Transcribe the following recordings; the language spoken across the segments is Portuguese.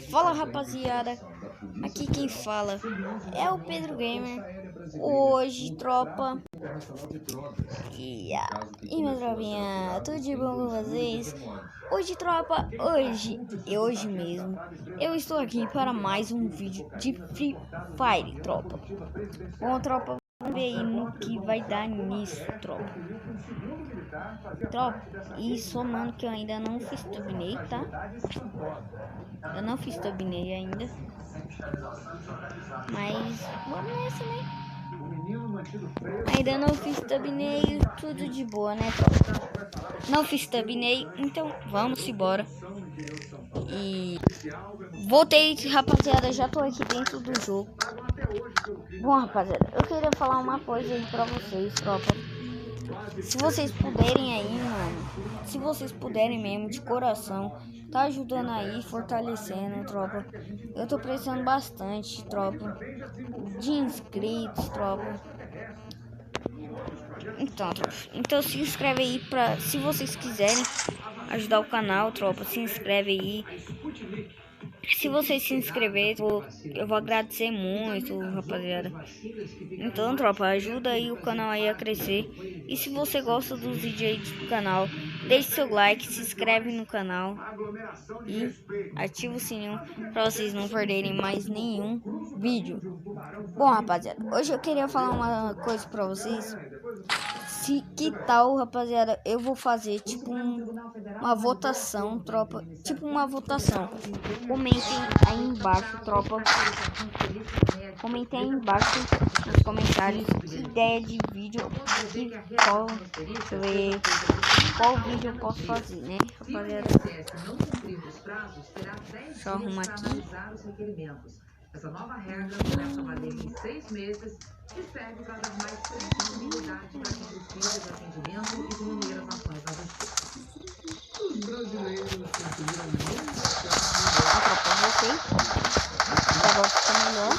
Fala rapaziada, aqui quem fala é o Pedro Gamer. Hoje, tropa, e minha tropinha, tudo de bom com vocês? Hoje, tropa, hoje mesmo, eu estou aqui para mais um vídeo de Free Fire, tropa. Bom, tropa, vamos ver aí no que vai dar nisso, tropa. Tropa, e somando que eu ainda não fiz thumbnail, tá? Eu não fiz thumbnail ainda. Mas vamos nessa, né? Ainda não fiz thumbnail, tudo de boa, né, tropa? Não fiz thumbnail, então vamos embora. E voltei, rapaziada, já tô aqui dentro do jogo. Bom, rapaziada, eu queria falar uma coisa aí pra vocês, tropa. Se vocês puderem aí, mano, se vocês puderem mesmo, de coração, tá ajudando aí, fortalecendo, tropa. Eu tô precisando bastante, tropa, de inscritos, tropa. Então se inscreve aí pra, se vocês quiserem ajudar o canal, tropa, se inscreve aí. Se vocês se inscreverem, eu vou agradecer muito, rapaziada. Então, tropa, ajuda aí o canal aí a crescer. E se você gosta dos vídeos aí do canal, deixe seu like, se inscreve no canal e ativa o sininho para vocês não perderem mais nenhum vídeo. Bom, rapaziada, hoje eu queria falar uma coisa para vocês. Que tal, rapaziada, eu vou fazer tipo uma votação, tropa. Tipo uma votação. Comentem aí embaixo, tropa. Comentem aí embaixo nos comentários ideia de vídeo e qual, deixa eu ver, qual vídeo eu posso fazer, né, rapaziada? Deixa eu arrumar aqui. Essa nova regra começa a valer em 6 meses e serve para dar mais previsibilidade para quem precisa de atendimento e diminuir as ações na justiça. Os brasileiros conseguiram muito. Agora fica melhor.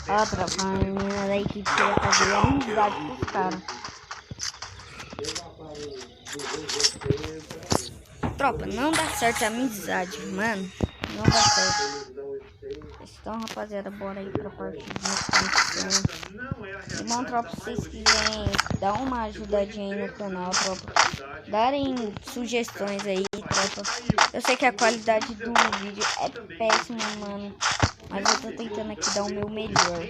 Outra menina da equipe que ia fazer amizade com os caras. Tropa, não dá certo a amizade, mano. Não dá certo. Então, rapaziada, bora aí pra partidinha. E bom, tropa, se vocês quiserem dar uma ajudadinha aí no canal, tropa, darem sugestões aí, tropa. Eu sei que a qualidade do vídeo é péssima, mano, mas eu tô tentando aqui dar o meu melhor.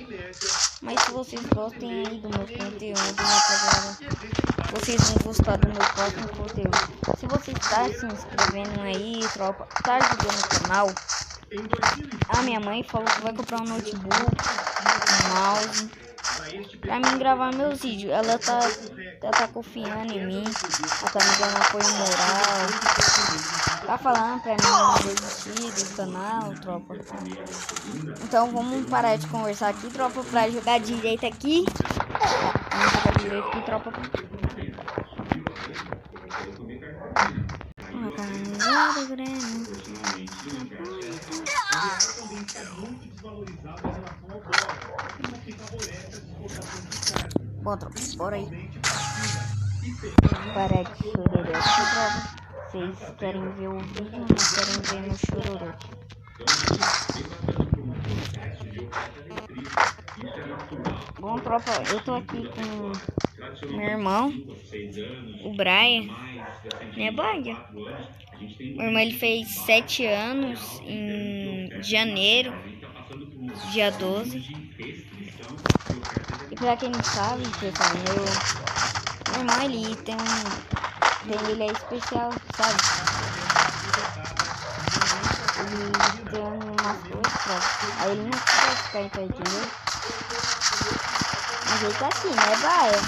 Mas se vocês gostem aí do meu conteúdo, rapaziada, vocês vão gostar do meu próximo conteúdo. Se você está se inscrevendo aí, tropa, tá ajudando o canal. A minha mãe falou que vai comprar um notebook, um mouse, pra mim gravar meus vídeos. Ela tá confiando em mim, ela tá me dando apoio moral, tá falando pra mim não desistir do canal, tropa. Então vamos parar de conversar aqui, tropa, pra jogar direito aqui. Vamos jogar direito aqui, tropa. Bom, tropa, bora aí. Para de chororô, tropa. Vocês querem ver o vídeo ou não querem ver no chororô? Bom, tropa, eu tô aqui com meu irmão, o Brian, minha banha. Meu irmão, ele fez 7 anos em janeiro, dia 12. E pra quem não sabe, pessoal, meu irmão, ele ele é especial, sabe? Ele tem umas coisas, tropa. Aí ele não pode ficar impedindo. Mas ele tá assim, né, Baia?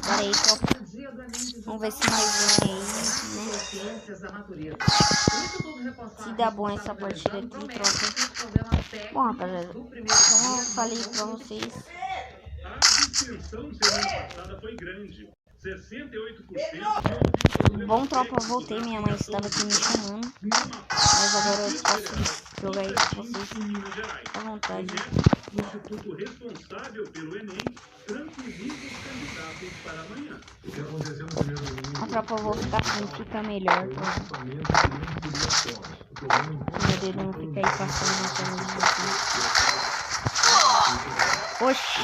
Bora aí, tropa. Vamos ver se mais um aí, né? Se dá bom essa partida aqui, tropa. Bom, rapaziada, como eu falei pra vocês, A suspensão semana passada foi grande. 68%. Bom, tropa, eu voltei. Minha mãe estava aqui me chamando. Mas agora eu posso jogar aí com vocês à vontade. O instituto responsável pelo Enem tranquiliza os candidatos para amanhã. O que aconteceu no primeiro domingo? A tropa, eu vou ficar assim, fica melhor. Meu dedo não fica aí passando na televisão aqui. Oxi!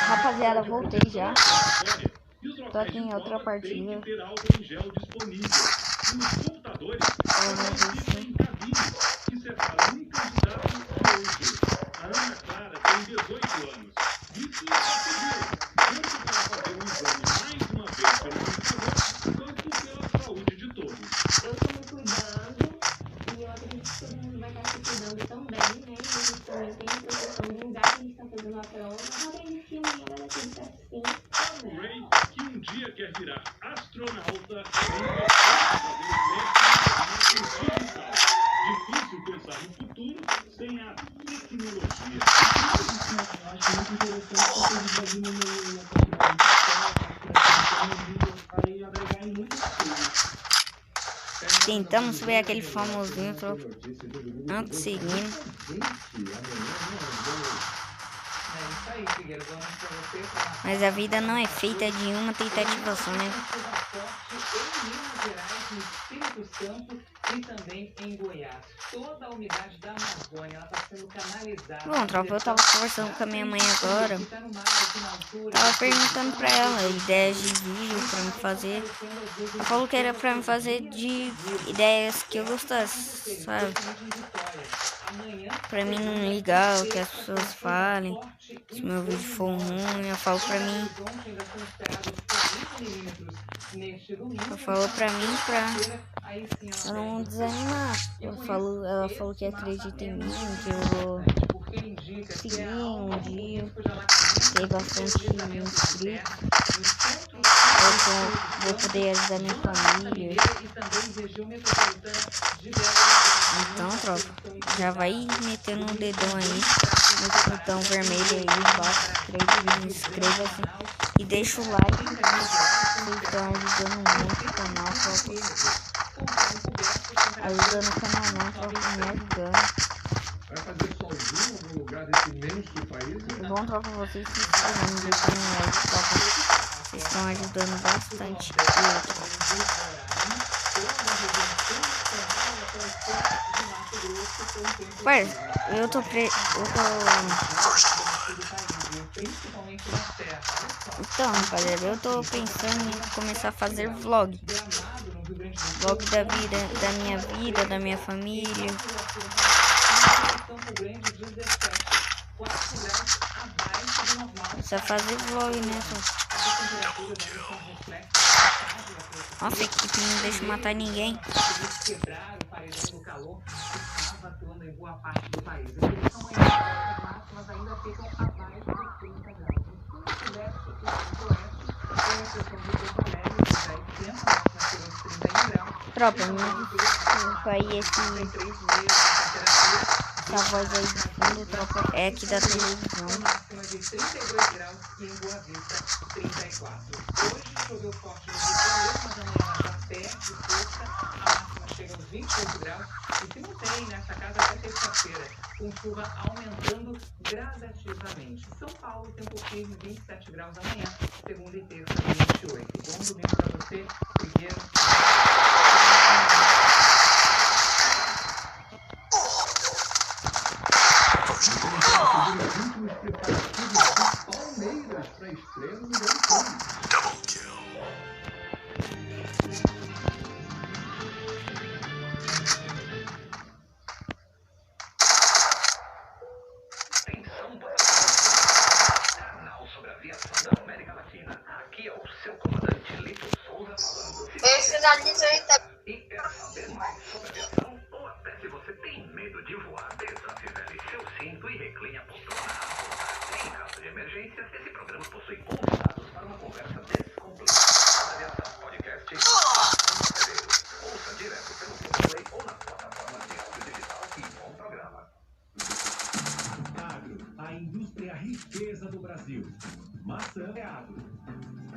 Rapaziada, voltei já. Tô aqui em outra partida. Que um dia quer virar astronauta. Difícil pensar no futuro sem a tecnologia. Eu acho muito interessante tentamos ver aquele famosinho, tropa. Não conseguimos. Mas a vida não é feita de uma tentativa só, né? Bom, tropa, eu tava conversando com a minha mãe agora. Tava perguntando pra ela ideias de vídeo pra me fazer. Ela falou que era pra me fazer de ideias que eu gostasse, sabe? Pra mim não ligar o que as pessoas falem. Se meu vídeo for ruim, eu falo pra mim. Ela falou pra mim pra não desanimar. Ela falou que acredita em mim, que eu vou seguir um dia. Ter bastante inscritos. Eu vou poder ajudar minha família. Então, tropa, já vai metendo um dedão aí no botão vermelho aí embaixo, inscreva-se e deixa o like. Vocês estão ajudando muito o canal, tropa. Ajudando o canal não, tropa, me ajudando. Vai fazer sozinho em algum lugar desse imenso país? É bom, tropa, vocês se inscrevendo, deixando um like, tropa. Vocês estão ajudando bastante. Parça, eu tô Então, rapaziada, eu tô pensando em começar a fazer vlog. Vlog da vida, da minha família. Só fazer vlog, né? Nossa, a equipe não deixa matar ninguém. Tropa, me desculpa aí essa voz aí de fundo, tropa, é aqui da televisão. De 32 graus e em Boa Vista, 34. Hoje choveu forte no Rio, mas amanhã já perto de força, a máxima chega aos 28 graus e se mantém nessa casa até terça-feira, com chuva aumentando gradativamente. São Paulo, tempo firme, 27 graus amanhã, segunda e terça, 28. Bom domingo para você, Figueiro. visualizei também. E quer saber mais sobre aviação? Ou até se você tem medo de voar, desafivele seu cinto e recline a poltrona à vontade. Em caso de emergência, esse programa possui convidados para uma conversa descomplicada. Aviação Podcast. Ouça direto pelo Play ou na plataforma de áudio digital e bom programa. Agro, a indústria e a riqueza do Brasil. Maçã é agro.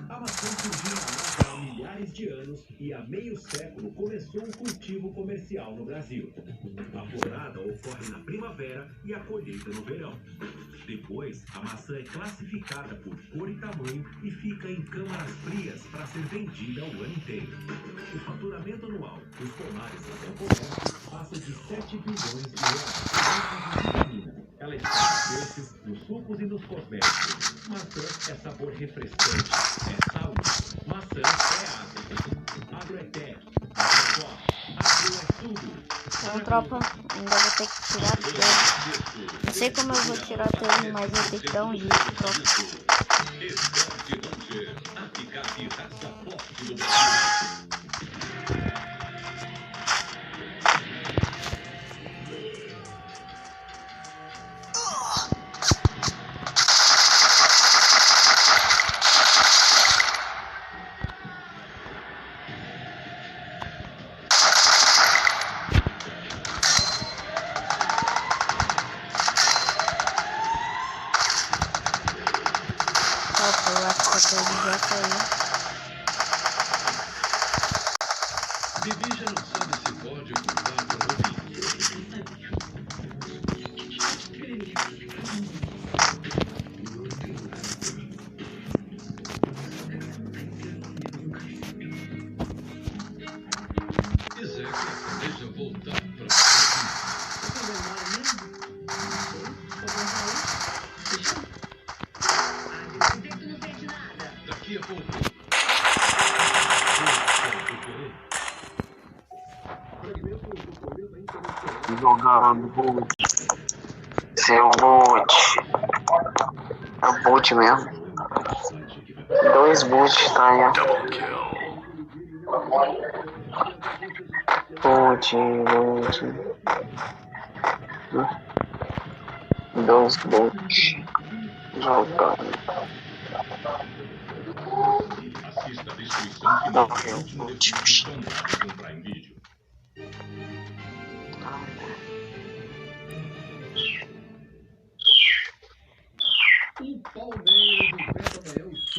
A maçã surgiu na Amazônia há milhares de anos e há meio século começou o cultivo comercial no Brasil. A florada ocorre na primavera e a colheita no verão. Depois, a maçã é classificada por cor e tamanho e fica em câmaras frias para ser vendida o ano inteiro. O faturamento anual dos pomares até o comércio passa de 7 bilhões de reais. Ela está nos doces, nos sucos e nos cosméticos. Maçã é sabor refrescante, é saúde. Maçã é agro. Agro é tech. Agro é tudo. Então, tropa, ainda vou ter que tirar tudo. Não sei como eu vou tirar tudo, mas vou ter que dar um jeito, tropa. Eu acho que a coisa já saiu. Bibi já não sabe se pode ou não vai Zeca, deixa voltar pra daqui a pouco. Jogando boot. Seu boot. É o boot mesmo. 2 boots, tá aí. Boot. 2 boots. Jogando. Assista a destruição que Não, não eu último vou episódio do Prime Video.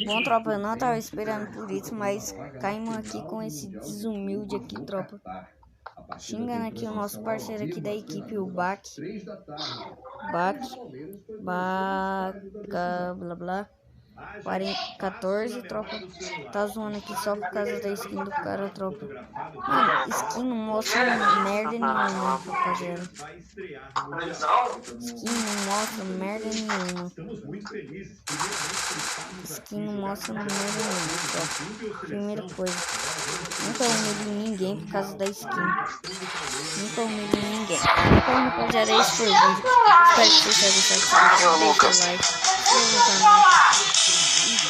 Bom, tropa, eu não tava esperando por isso, mas caímos aqui com esse desumilde aqui, tropa. Xingando aqui o nosso parceiro aqui da equipe, o Bac, blá blá, 14, tropa. Tá zoando aqui só por causa da skin do cara, tropa. Mano, skin não mostra merda nenhuma, rapaziada. Skin não mostra merda nenhuma. Skin não mostra merda nenhuma, tropa. Primeira coisa. Nunca humilho ninguém por causa da skin. Nunca humilho ninguém. Então, rapaziada, esse foi o vídeo. Espero que vocês tenham gostado. Deixa o like, se inscreva no canal.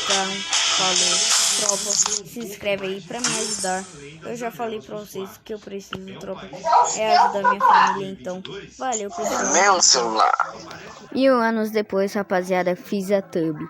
Então, falou, tropa, se inscreve aí pra me ajudar. Eu já falei pra vocês que eu preciso, tropa, é ajudar minha família, então, valeu, pessoal. Meu celular. 1000 anos depois, rapaziada, fiz a thumb.